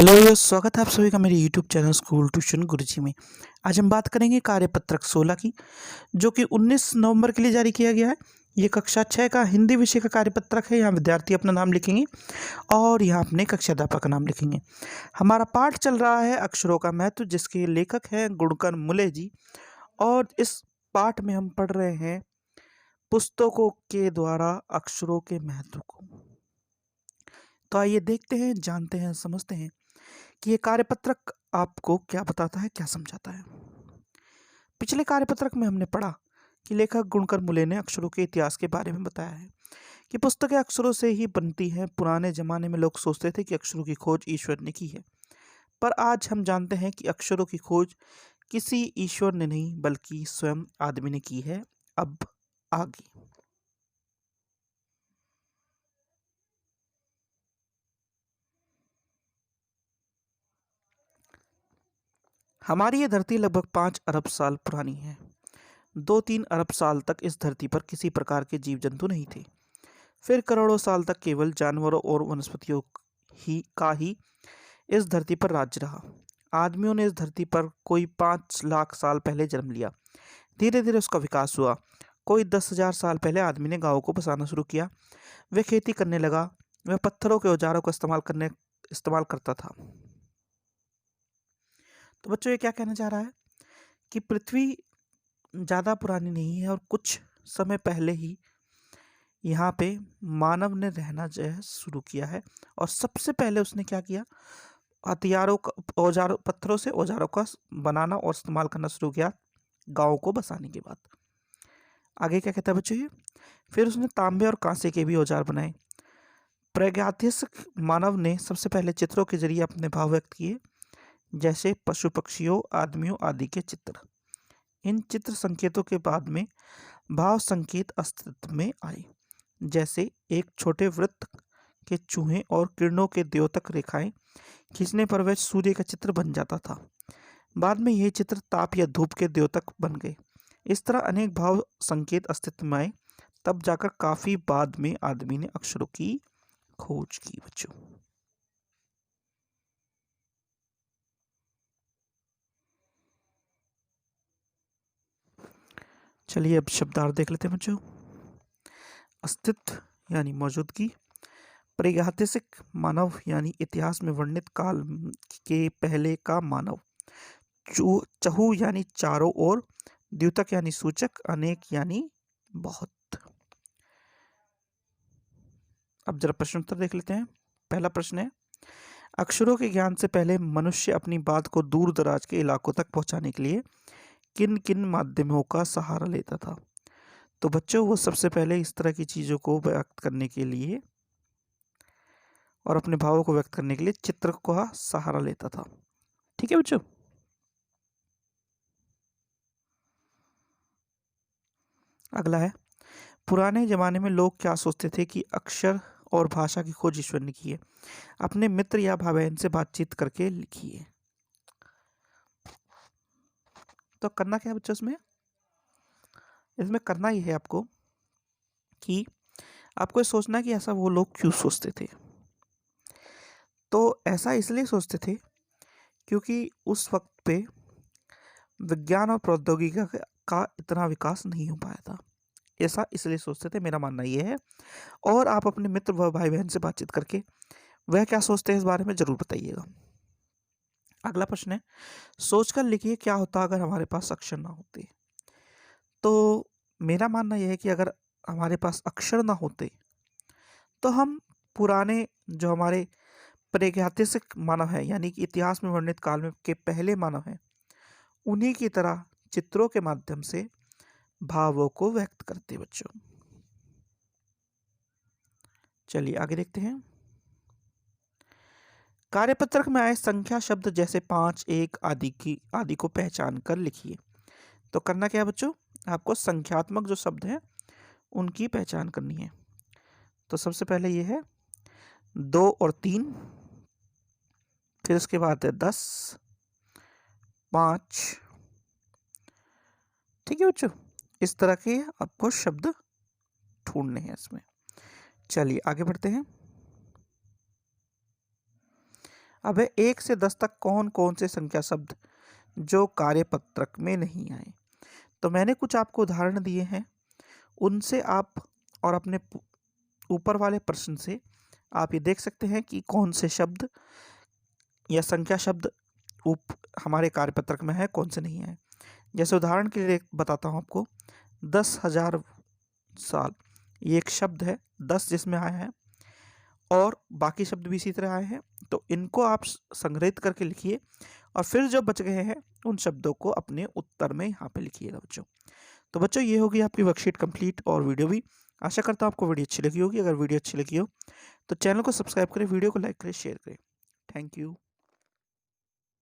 Hello, स्वागत है आप सभी का मेरे यूट्यूब चैनल स्कूल ट्यूशन गुरुजी में। आज हम बात करेंगे कार्यपत्रक 16 की, जो कि 19 नवंबर के लिए जारी किया गया है। ये कक्षा 6 का हिंदी विषय का कार्यपत्रक है। यहाँ विद्यार्थी अपना नाम लिखेंगे और यहाँ अपने कक्षाध्यापक का नाम लिखेंगे। हमारा पाठ चल रहा है अक्षरों का महत्व, जिसके लेखक हैं गुणकर मुले जी। और इस पाठ में हम पढ़ रहे हैं पुस्तकों के द्वारा अक्षरों के महत्व को। तो आइए देखते हैं, जानते हैं, समझते हैं कि ये कार्यपत्रक आपको क्या बताता है, क्या समझाता है। पिछले कार्यपत्रक में हमने पढ़ा कि लेखक गुणकर मुले ने अक्षरों के इतिहास के बारे में बताया है कि पुस्तकें अक्षरों से ही बनती हैं। पुराने जमाने में लोग सोचते थे कि अक्षरों की खोज ईश्वर ने की है, पर आज हम जानते हैं कि अक्षरों की खोज किसी ईश्वर ने नहीं बल्कि स्वयं आदमी ने की है। अब आगे हमारी ये धरती लगभग 5 अरब साल पुरानी है। 2-3 अरब साल तक इस धरती पर किसी प्रकार के जीव जंतु नहीं थे। फिर करोड़ों साल तक केवल जानवरों और वनस्पतियों ही इस धरती पर राज्य रहा। आदमियों ने इस धरती पर कोई 5 लाख साल पहले जन्म लिया। धीरे धीरे उसका विकास हुआ। कोई 10,000 साल पहले आदमी ने गांवों को बसाना शुरू किया। वह खेती करने लगा। वह पत्थरों के औजारों को इस्तेमाल करता था। तो बच्चों, ये क्या कहना चाह रहा है कि पृथ्वी ज़्यादा पुरानी नहीं है और कुछ समय पहले ही यहाँ पे मानव ने रहना जो है शुरू किया है। और सबसे पहले उसने क्या किया, हथियारों का औजारों पत्थरों से औजारों का बनाना और इस्तेमाल करना शुरू किया गांवों को बसाने के बाद। आगे क्या कहता है बच्चों ये, फिर उसने तांबे और कांसे के भी औजार बनाए। प्रागैतिहासिक मानव ने सबसे पहले चित्रों के जरिए अपने भाव व्यक्त किए, जैसे पशु पक्षियों, आदमियों आदि के चित्र। इन चित्र संकेतों के बाद में भाव संकेत अस्तित्व में आए, जैसे एक छोटे वृत्त के चूहे और किरणों के द्योतक रेखाएं खींचने पर वह सूर्य का चित्र बन जाता था। बाद में ये चित्र ताप या धूप के द्योतक बन गए। इस तरह अनेक भाव संकेत अस्तित्व में आए। तब जाकर काफी बाद में आदमी ने अक्षरों की खोज की बच्चों। चलिए अब शब्दार्थ देख लेते हैं बच्चों। अस्तित्व यानी मौजूदगी। प्रागैतिहासिक मानव यानी इतिहास में वर्णित काल के पहले का मानव। चहु यानी चारों ओर। द्योतक यानी सूचक। अनेक यानी बहुत। अब जरा प्रश्न उत्तर देख लेते हैं। पहला प्रश्न है, अक्षरों के ज्ञान से पहले मनुष्य अपनी बात को दूर दराज के इलाकों तक पहुंचाने के लिए किन किन माध्यमों का सहारा लेता था। तो बच्चों, वो सबसे पहले इस तरह की चीज़ों को व्यक्त करने के लिए और अपने भावों को व्यक्त करने के लिए चित्र का सहारा लेता था। ठीक है बच्चों। अगला है, पुराने जमाने में लोग क्या सोचते थे कि अक्षर और भाषा की खोज ईश्वर ने की है। अपने मित्र या भाई बहन से बातचीत करके लिखिए। तो करना क्या है बच्चों, इसमें करना ही है आपको कि आपको ये सोचना है कि ऐसा वो लोग क्यों सोचते थे। तो ऐसा इसलिए सोचते थे क्योंकि उस वक्त पे विज्ञान और प्रौद्योगिकी का इतना विकास नहीं हो पाया था। ऐसा इसलिए सोचते थे, मेरा मानना ये है। और आप अपने मित्र व भाई बहन से बातचीत करके वह क्या सोचते हैं इस बारे में जरूर बताइएगा। अगला प्रश्न है, सोचकर लिखिए क्या होता अगर हमारे पास अक्षर ना होते। तो मेरा मानना यह है कि अगर हमारे पास अक्षर ना होते तो हम पुराने जो हमारे प्रागैतिहासिक मानव है, यानी कि इतिहास में वर्णित काल में के पहले मानव हैं, उन्हीं की तरह चित्रों के माध्यम से भावों को व्यक्त करते बच्चों। चलिए आगे देखते हैं। कार्यपत्रक में आए संख्या शब्द जैसे 5, 1 आदि को पहचान कर लिखिए। तो करना क्या है बच्चों, आपको संख्यात्मक जो शब्द हैं उनकी पहचान करनी है। तो सबसे पहले ये है 2 और 3, फिर उसके बाद है 10, 5। ठीक है बच्चों, इस तरह के आपको शब्द ढूंढने हैं इसमें। चलिए आगे बढ़ते हैं। अब है 1 से 10 तक कौन कौन से संख्या शब्द जो कार्यपत्रक में नहीं आए। तो मैंने कुछ आपको उदाहरण दिए हैं, उनसे आप और अपने ऊपर वाले प्रश्न से आप ये देख सकते हैं कि कौन से शब्द या संख्या शब्द हमारे कार्यपत्रक में है, कौन से नहीं है। जैसे उदाहरण के लिए बताता हूँ आपको, 10,000 साल, ये एक शब्द है, 10 जिसमें आया है और बाकी शब्द भी इसी तरह आए हैं। तो इनको आप संग्रहित करके लिखिए और फिर जो बच गए हैं उन शब्दों को अपने उत्तर में यहाँ पे लिखिएगा बच्चों। तो बच्चों ये होगी आपकी वर्कशीट कंप्लीट और वीडियो भी। आशा करता हूँ आपको वीडियो अच्छी लगी होगी। अगर वीडियो अच्छी लगी हो तो चैनल को सब्सक्राइब करें, वीडियो को लाइक करें, शेयर करें। Thank you.